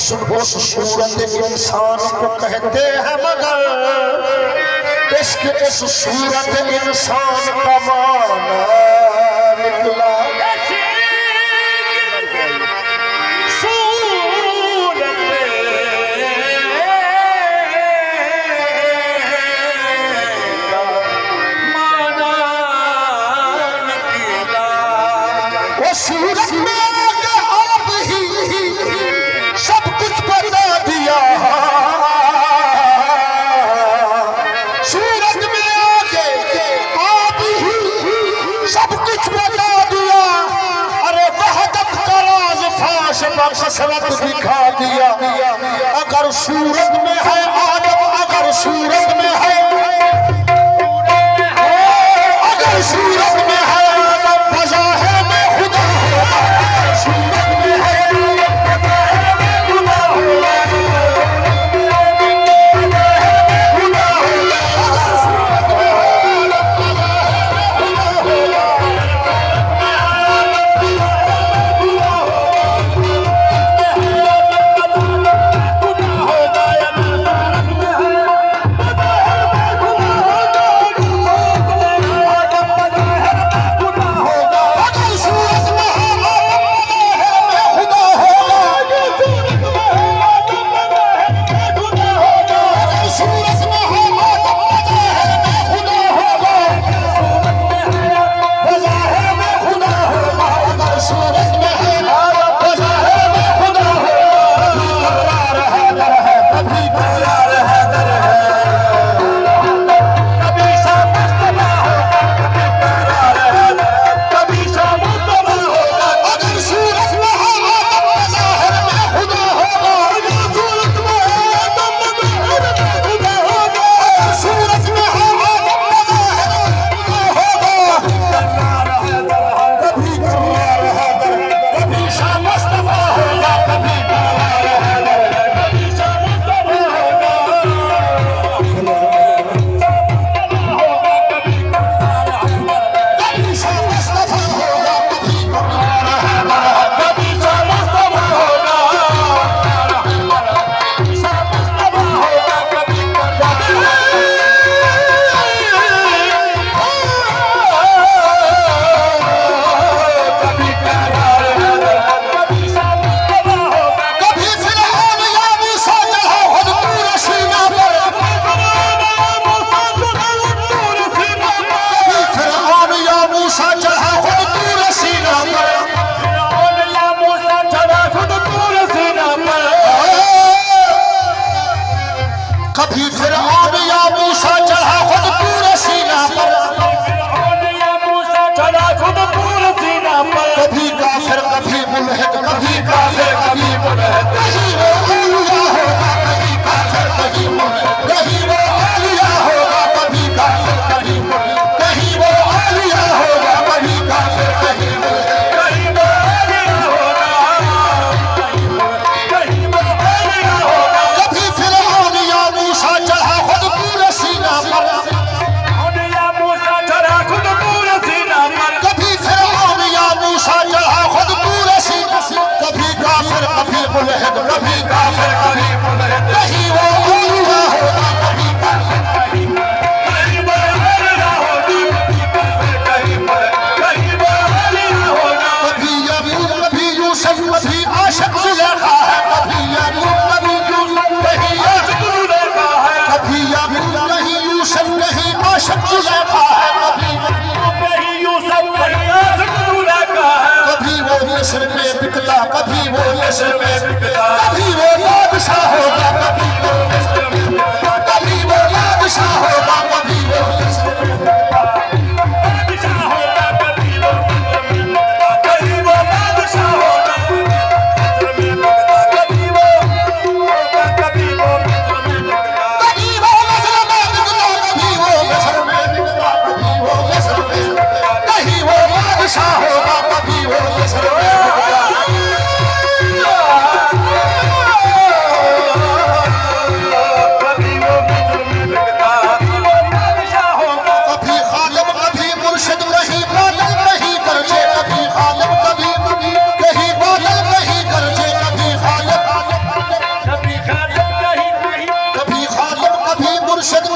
उस सूरत इंसान को कहते हैं, मगर इश्क इस सूरत इंसान का माना निकला। सूरत में आके आप ही सब कुछ बता दिया। सूरत में आके आप ही सब कुछ बता दिया। अरे वहदत का राज फाश बकसरत दिखा दिया। अगर सूरत में है आदम, अगर सूरत में है, अगर सूरत में है बज़ाहिर में खुदा होगा, सूरत में है कभी वो नस्र में बिकता, कभी वो बादशाह होगा, कभी वो नस्र में बिकता, कभी वो बादशाह होगा, कभी वो नस्र में बिकता, बादशाह होगा, कभी वो नस्र में बिकता, कभी वो बादशाह होगा, नस्र में बिकता, कभी वो होगा, कभी वो नस्र में बिकता, कभी वो नस्र में बिकता, कभी वो नस्र में बिकता, कभी वो नस्र में बिकता, कहीं वो बादशाह होगा, कभी वो नस्र में बिकता। मुर्शिद